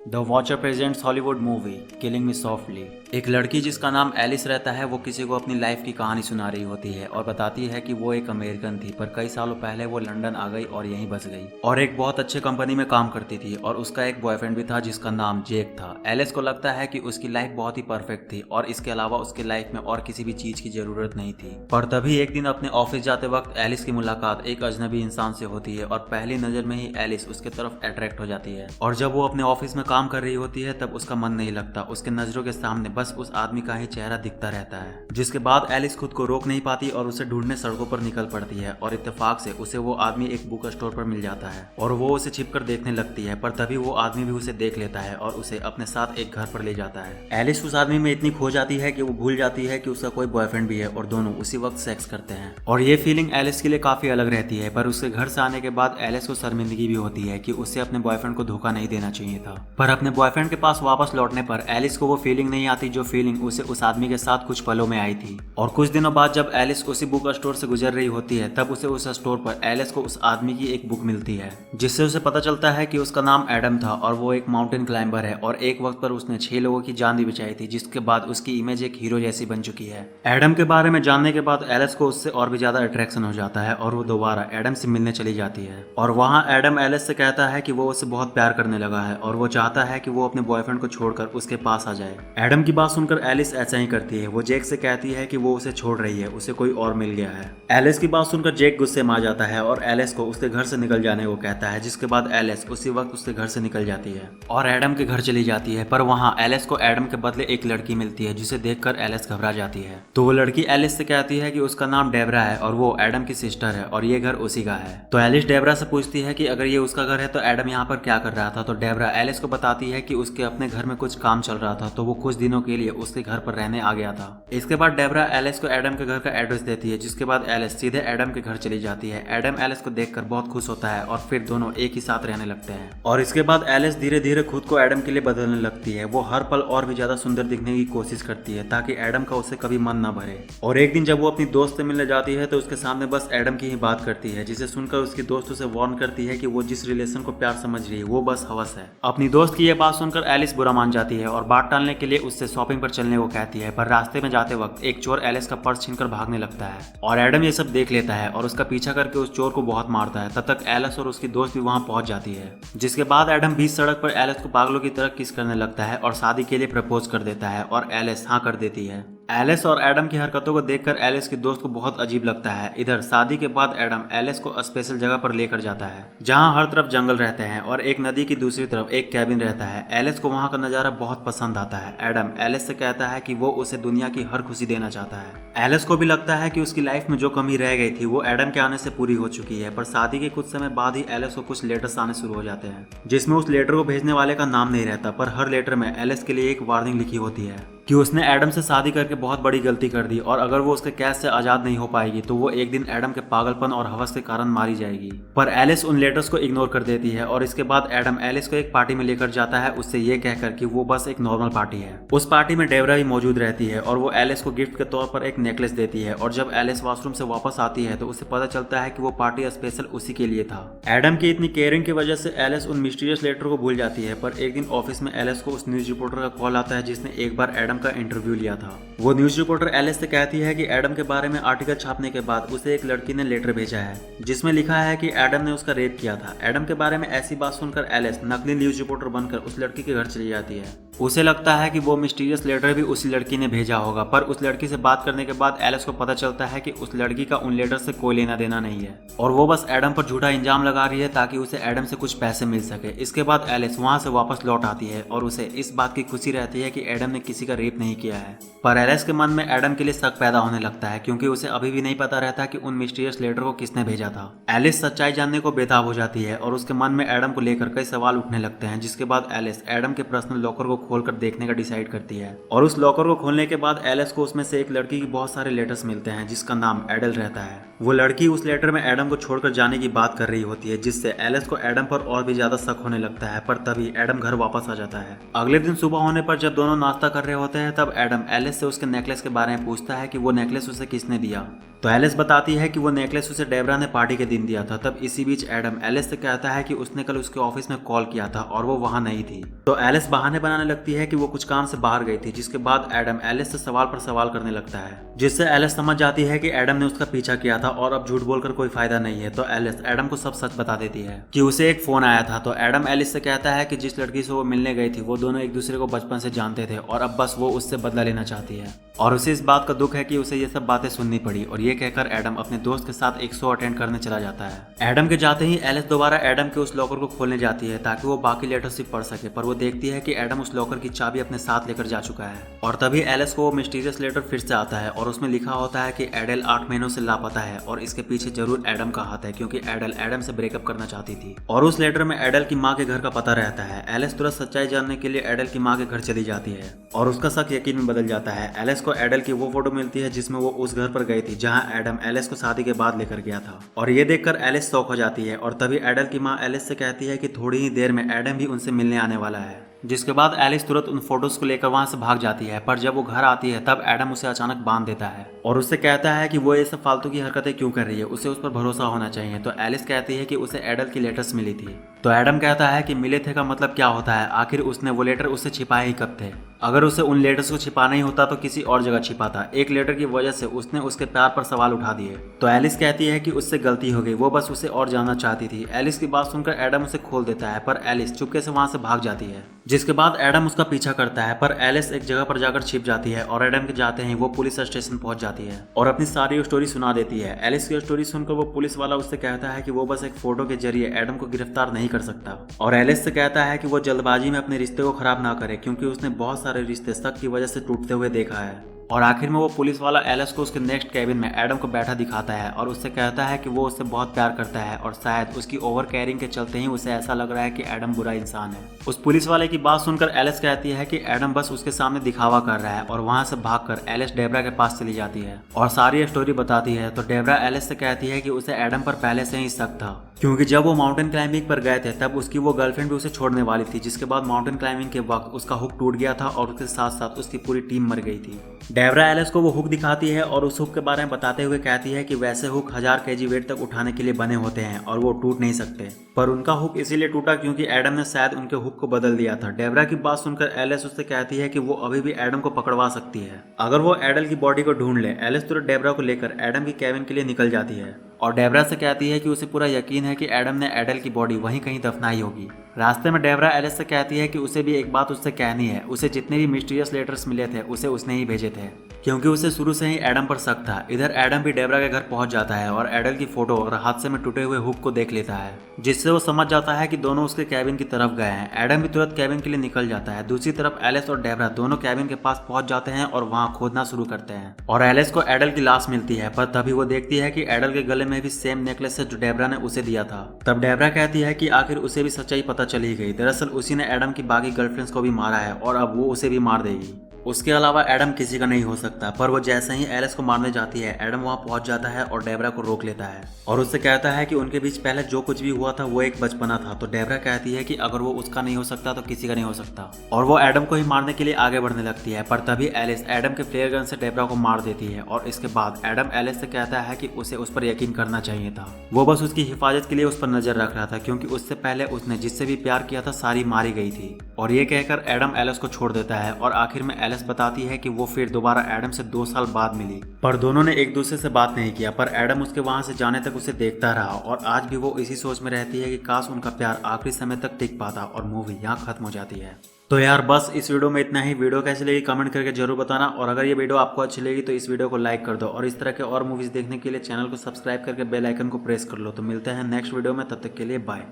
The watcher presents Hollywood movie killing me softly. एक लड़की जिसका नाम एलिस रहता है वो किसी को अपनी लाइफ की कहानी सुना रही होती है और बताती है कि वो एक अमेरिकन थी पर कई सालों पहले वो लंदन आ गई और यहीं बस गई और एक बहुत अच्छे कंपनी में काम करती थी और उसका एक बॉयफ्रेंड भी था जिसका नाम जेक था। एलिस को लगता है कि उसकी लाइफ बहुत ही परफेक्ट थी और इसके अलावा उसकी लाइफ में और किसी भी चीज की जरूरत नहीं थी। पर तभी एक दिन अपने ऑफिस जाते वक्त एलिस की मुलाकात एक अजनबी इंसान से होती है और पहली नजर में ही एलिस उसके तरफ अट्रैक्ट हो जाती है। और जब वो अपने ऑफिस में काम कर रही होती है तब उसका मन नहीं लगता, उसके नजरों के सामने बस उस आदमी का ही चेहरा दिखता रहता है। जिसके बाद एलिस खुद को रोक नहीं पाती और उसे ढूंढने सड़कों पर निकल पड़ती है और इत्तेफाक से उसे वो आदमी एक बुक स्टोर पर मिल जाता है और वो उसे छिपकर देखने लगती है। पर तभी वो आदमी भी उसे देख लेता है और उसे अपने साथ एक घर पर ले जाता है। एलिस उस आदमी में इतनी खो जाती है कि वो भूल जाती है कि उसका कोई बॉयफ्रेंड भी है और दोनों उसी वक्त सेक्स करते हैं। और ये फीलिंग एलिस के लिए काफी अलग रहती है। पर उसके घर से आने के बाद एलिस को शर्मिंदगी भी होती है कि उसे अपने बॉयफ्रेंड को धोखा नहीं देना चाहिए था। पर अपने बॉयफ्रेंड के पास वापस लौटने पर एलिस को वो फीलिंग नहीं आती जो फीलिंग उसे उस आदमी के साथ कुछ पलों में आई थी। और कुछ दिनों बाद जब एलिस उसी बुक स्टोर से गुजर रही होती है तब उसे उस स्टोर पर एलिस को उस आदमी की एक बुक मिलती है जिससे उसे पता चलता है कि उसका नाम एडम था और वो एक माउंटेन क्लाइंबर है और एक वक्त पर उसने 6 लोगों की जान भी बचाई थी, जिसके बाद उसकी इमेज एक हीरो जैसी बन चुकी है। एडम के बारे में जानने के बाद एलिस को उससे और भी ज्यादा अट्रैक्शन हो जाता है और वो दोबारा एडम से मिलने चली जाती है। और वहाँ एडम एलिस से कहता है कि वो उसे बहुत प्यार करने लगा है और वो चाहता है कि वो अपने बॉयफ्रेंड को छोड़कर उसके पास आ जाए। एडम की बात सुनकर एलिस ऐसा ही करती है। वो जेक से कहती है कि वो उसे छोड़ रही है, उसे कोई और मिल गया है। एलिस की बात सुनकर जेक गुस्से में आ जाता है और एलिस को उसके घर से निकल जाने को कहता है, जिसके बाद एलिस उसी वक्त उसके घर से निकल जाती है और एडम के घर चली जाती है। पर वहाँ एलिस को एडम के बदले एक लड़की मिलती है जिसे देखकर एलिस घबरा जाती है। तो वो लड़की एलिस से कहती है कि उसका नाम डेबरा है और वो एडम की सिस्टर है और ये घर उसी का है। तो एलिस डेबरा से पूछती है कि अगर ये उसका घर है तो एडम यहाँ पर क्या कर रहा था। तो डेबरा एलिस को बताती है कि उसके अपने घर में कुछ काम चल रहा था तो वो कुछ दिनों के लिए उसके घर पर रहने आ गया था। इसके बाद डेबरा एलिस को एडम के घर का एड्रेस देती है, जिसके बाद एलिस सीधे एडम के घर चली जाती है। एडम एलिस को देखकर बहुत खुश होता है और फिर दोनों एक ही साथ रहने लगते हैं। और इसके बाद एलिस धीरे धीरे खुद को एडम के लिए बदलने लगती है। वो हर पल और भी ज्यादा सुंदर दिखने की कोशिश करती है ताकि एडम का उसे कभी मन न भरे। और एक दिन जब वो अपनी दोस्त से मिलने जाती है तो उसके सामने बस एडम की ही बात करती है, जिसे सुनकर उसकी दोस्त उसे वार्न करती है कि वो जिस रिलेशन को प्यार समझ रही है वो बस हवस है। अपनी दोस्त की यह बात सुनकर एलिस बुरा मान जाती है और बात टालने के लिए उससे शॉपिंग पर चलने को कहती है। पर रास्ते में जाते वक्त एक चोर एलिस का पर्स छीनकर भागने लगता है और एडम ये सब देख लेता है और उसका पीछा करके उस चोर को बहुत मारता है। तब तक एलिस और उसकी दोस्त भी वहां पहुंच जाती है, जिसके बाद एडम बीच सड़क पर एलिस को पागलों की तरह किस करने लगता है और शादी के लिए प्रपोज कर देता है और एलिस हाँ कर देती है। एलिस और एडम की हरकतों को देखकर एलिस की दोस्त को बहुत अजीब लगता है। इधर शादी के बाद एडम एलिस को स्पेशल जगह पर लेकर जाता है जहां हर तरफ जंगल रहते हैं और एक नदी की दूसरी तरफ एक कैबिन रहता है। एलिस को वहां का नजारा बहुत पसंद आता है। एडम एलिस से कहता है कि वो उसे दुनिया की हर खुशी देना चाहता है। एलिस को भी लगता है कि उसकी लाइफ में जो कमी रह गई थी वो एडम के आने से पूरी हो चुकी है। पर शादी के कुछ समय बाद ही एलिस को कुछ लेटर्स आने शुरू हो जाते हैं जिसमें उस लेटर को भेजने वाले का नाम नहीं रहता, पर हर लेटर में एलिस के लिए एक वार्निंग लिखी होती है कि उसने एडम से शादी करके बहुत बड़ी गलती कर दी और अगर वो उसके कैद से आजाद नहीं हो पाएगी तो वो एक दिन एडम के पागलपन और हवस के कारण मारी जाएगी। पर एलिस उन लेटर्स को इग्नोर कर देती है और इसके बाद एडम एलिस को एक पार्टी में लेकर जाता है, उससे ये कहकर कि वो बस एक नॉर्मल पार्टी है। उस पार्टी में डेबरा भी मौजूद रहती है और वो एलिस को गिफ्ट के तौर पर एक नेकलेस देती है। और जब एलिस वॉशरूम से वापस आती है तो उसे पता चलता है कि वो पार्टी स्पेशल उसी के लिए था। एडम की इतनी केयरिंग की वजह से एलिस उन मिस्टीरियस लेटर को भूल जाती है। पर एक दिन ऑफिस में एलिस को उस न्यूज रिपोर्टर का कॉल आता है जिसने एक बार एडम का इंटरव्यू लिया था। वो न्यूज रिपोर्टर एलिस से कहती है कि एडम के बारे में आर्टिकल छापने के बाद उसे एक लड़की ने लेटर भेजा है जिसमें लिखा है कि एडम ने उसका रेप किया था। एडम के बारे में ऐसी बात सुनकर एलिस नकली न्यूज रिपोर्टर बनकर उस लड़की के घर चली जाती है। उसे लगता है कि वो मिस्टीरियस लेटर भी उसी लड़की ने भेजा होगा, पर उस लड़की से बात करने के बाद एलिस को पता चलता है कि उस लड़की का उन लेटर से कोई लेना देना नहीं है और वो बस एडम पर झूठा इल्जाम लगा रही है ताकि उसे एडम से कुछ पैसे मिल सके। इसके बाद एलिस वहां से वापस लौट आती है और उसे इस बात की खुशी रहती है कि एडम ने किसी का रेप नहीं किया है। पर एलिस के मन में एडम के लिए शक पैदा होने लगता है क्योंकि उसे अभी भी नहीं पता रहता कि उन मिस्टीरियस लेटर को किसने भेजा था। एलिस सच्चाई जानने को बेताब हो जाती है और उसके मन में एडम को लेकर कई सवाल उठने लगते हैं, जिसके बाद एलिस एडम के पर्सनल लॉकर को खोलकर देखने का डिसाइड करती है। और उस लॉकर को खोलने के बाद एलिस को उसमें से एक लड़की की बहुत सारे लेटर्स मिलते हैं जिसका नाम एडल रहता है। वो लड़की उस लेटर में एडम को छोड़कर जाने की बात कर रही होती है, जिससे एलिस को एडम पर और भी ज्यादा शक होने लगता है। पर तभी एडम घर वापस आ जाता है। अगले दिन सुबह होने पर जब दोनों नाश्ता कर रहे होते हैं तब एडम एलिस से उसके नेकलेस के बारे में पूछता है कि वो नेकलेस उसे किसने दिया। तो एलिस बताती है कि वो नेकलेस उसे डेबरा ने पार्टी के दिन दिया था। तब इसी बीच एडम एलिस से कहता है कि उसने कल उसके ऑफिस में कॉल किया था और वो वहां नहीं थी। तो एलिस बहाने बनाने लगती है कि वो कुछ काम से बाहर गई थी, जिसके बाद एडम एलिस से सवाल पर सवाल करने लगता है, जिससे एलिस समझ जाती है कि एडम ने उसका पीछा किया था और अब झूठ बोलकर कोई फायदा नहीं है। तो एलिस एडम को सब सच बता देती है कि उसे एक फोन आया था। तो एडम एलिस से कहता है कि जिस लड़की से वो मिलने गई थी वो दोनों एक दूसरे को बचपन से जानते थे और अब बस वो उससे बदला लेना चाहती है। और उसे इस बात का दुख है कि उसे ये सब बातें सुननी पड़ी। और ये कहकर एडम अपने दोस्त के साथ एक शो अटेंड करने चला जाता है। एडम के जाते ही एलिस दोबारा एडम के उस लॉकर को खोलने जाती है ताकि वो बाकी लेटर्स भी पढ़ सके, पर वो देखती है कि एडम उस लॉकर की चाबी अपने साथ लेकर जा चुका है। और तभी एलिस को वो मिस्टीरियस लेटर फिर से आता है और उसमें लिखा होता है कि एडल 8 महीनों से लापता है और इसके पीछे जरूर एडम का हाथ है, क्योंकि एडल एडम से ब्रेकअप करना चाहती थी। और उस लेटर में एडल की माँ के घर का पता रहता है। एलिस तुरंत सच्चाई जानने के लिए एडल की माँ के घर चली जाती है और उसका शक यकीन में बदल जाता है। एलिस को एडल की वो फोटो मिलती है जिसमें वो उस घर पर गई थी जहां एडम एलिस को शादी के बाद लेकर गया था। और ये देखकर एलिस शॉक हो जाती है। और तभी एडल की माँ एलिस से कहती है कि थोड़ी ही देर में एडम भी उनसे मिलने आने वाला है, जिसके बाद एलिस तुरंत उन फोटोज को लेकर वहां से भाग जाती है। पर जब वो घर आती है तब एडम उसे अचानक बांध देता है और उससे कहता है कि वो ये सब फालतू की हरकतें क्यों कर रही है, उसे उस पर भरोसा होना चाहिए। तो एलिस कहती है कि उसे एडल की लेटर्स मिली थी। तो एडम कहता है कि मिले थे का मतलब क्या होता है, आखिर उसने वो लेटर उससे छिपाए ही कब थे। अगर उसे उन लेटर्स को छिपाना ही होता तो किसी और जगह छिपाता। एक लेटर की वजह से उसने उसके प्यार पर सवाल उठा दिए। तो एलिस कहती है कि उससे गलती हो गई, वो बस उसे और जानना चाहती थी। एलिस की बात सुनकर एडम उसे खोल देता है, पर एलिस चुपके से वहां से भाग जाती है, जिसके बाद एडम उसका पीछा करता है। पर एलिस एक जगह पर जाकर छिप जाती है और एडम के जाते ही वो पुलिस स्टेशन पहुंच जाती है और अपनी सारी स्टोरी सुना देती है। एलिस की स्टोरी सुनकर वो पुलिस वाला उससे कहता है कि वो बस एक फोटो के जरिए एडम को गिरफ्तार नहीं कर सकता। और एलिस से कहता है कि वो जल्दबाजी में अपने रिश्ते को खराब ना करे, क्योंकि उसने बहुत सारे रिश्ते शक की वजह से टूटते हुए देखा है। और आखिर में वो पुलिस वाला एलिस को उसके नेक्स्ट कैबिन में एडम को बैठा दिखाता है और उससे कहता है कि वो उससे बहुत प्यार करता है और शायद उसकी ओवर केयरिंग के चलते ही उसे ऐसा लग रहा है कि एडम बुरा इंसान है। उस पुलिस वाले की बात सुनकर एलिस कहती है कि एडम बस उसके सामने दिखावा कर रहा है और वहां से भागकर एलिस डेबरा के पास चली जाती है और सारी स्टोरी बताती है। तो डेबरा एलिस से कहती है कि उसे एडम पर पहले से ही शक था, क्योंकि जब वो माउंटेन क्लाइंबिंग पर गए थे तब उसकी वो गर्लफ्रेंड भी उसे छोड़ने वाली थी, जिसके बाद माउंटेन क्लाइंबिंग के वक्त उसका हुक टूट गया था और उसके साथ साथ उसकी पूरी टीम मर गई थी। डेबरा एलिस को वो हुक दिखाती है और उस हुक के बारे में बताते हुए कहती है कि वैसे हुक 1000 kg वेट तक उठाने के लिए बने होते हैं और वो टूट नहीं सकते, पर उनका हुक इसीलिए टूटा क्योंकि एडम ने शायद उनके हुक को बदल दिया था। डेबरा की बात सुनकर एलिस उससे कहती है कि वो अभी भी एडम को पकड़वा सकती है अगर वो एडल की बॉडी को ढूंढ ले। एलिस तुरंत डेबरा को लेकर एडम की कैबिन के लिए निकल जाती है और डेबरा से कहती है कि उसे पूरा यकीन है कि एडम ने एडल की बॉडी वहीं कहीं दफनाई होगी। रास्ते में डेबरा एलिस से कहती है कि उसे भी एक बात उससे कहनी है। उसे जितने भी मिस्टीरियस लेटर्स मिले थे उसे उसने ही भेजे थे, क्योंकि उसे शुरू से ही एडम पर शक था। इधर एडम भी डेबरा के घर पहुंच जाता है और एडल की फोटो और हादसे में टूटे हुए हुक को देख लेता है, जिससे वो समझ जाता है कि दोनों उसके कैबिन की तरफ गए हैं। एडम भी तुरंत कैबिन के लिए निकल जाता है। दूसरी तरफ एलिस और डेबरा दोनों कैबिन के पास पहुंच जाते हैं और वहां खोदना शुरू करते हैं और एलिस को एडल की लाश मिलती है। पर तभी वो देखती है कि एडल के गले में भी सेम नेकलेस है जो डेबरा ने उसे दिया था। तब डेबरा कहती है कि आखिर उसे भी सच्चाई पता चली गई, दरअसल उसी ने एडम की बाकी गर्लफ्रेंड्स को भी मारा है और अब वो उसे भी मार देगी। उसके अलावा एडम किसी का नहीं हो सकता। पर वो जैसे ही एलिस को मारने जाती है एडम वहां पहुंच जाता है और डेबरा को रोक लेता है और उससे कहता है कि उनके बीच पहले जो कुछ भी हुआ था वो एक बचपना था। तो डेबरा कहती है कि अगर वो उसका नहीं हो सकता तो किसी का नहीं हो सकता और वो एडम को ही मारने के लिए आगे बढ़ने लगती है। पर तभी एलिस एडम के फ्लेयर गन से डेबरा को मार देती है और इसके बाद एडम एलिस से कहता है कि उसे उस पर यकीन करना चाहिए था। वो बस उसकी हिफाजत के लिए उस पर नजर रख रहा था, क्योंकि उससे पहले उसने जिससे भी प्यार किया था सारी मारी गई थी। और ये कहकर एडम एलिस को छोड़ देता है और आखिर में एलिस बताती है कि वो फिर दोबारा एडम से 2 साल बाद मिली, पर दोनों ने एक दूसरे से बात नहीं किया। पर एडम उसके वहां से जाने तक उसे देखता रहा और आज भी वो इसी सोच में रहती है कि काश उनका प्यार आखिरी समय तक टिक पाता। और मूवी यहाँ खत्म हो जाती है। तो यार बस इस वीडियो में इतना ही। वीडियो कैसी लगी कमेंट करके जरूर बताना और अगर ये वीडियो आपको अच्छी लगी तो इस वीडियो को लाइक कर दो और इस तरह के और मूवीज देखने के लिए चैनल को सब्सक्राइब करके बेल आइकन को प्रेस कर लो। तो मिलते हैं नेक्स्ट वीडियो में, तब तक के लिए बाय।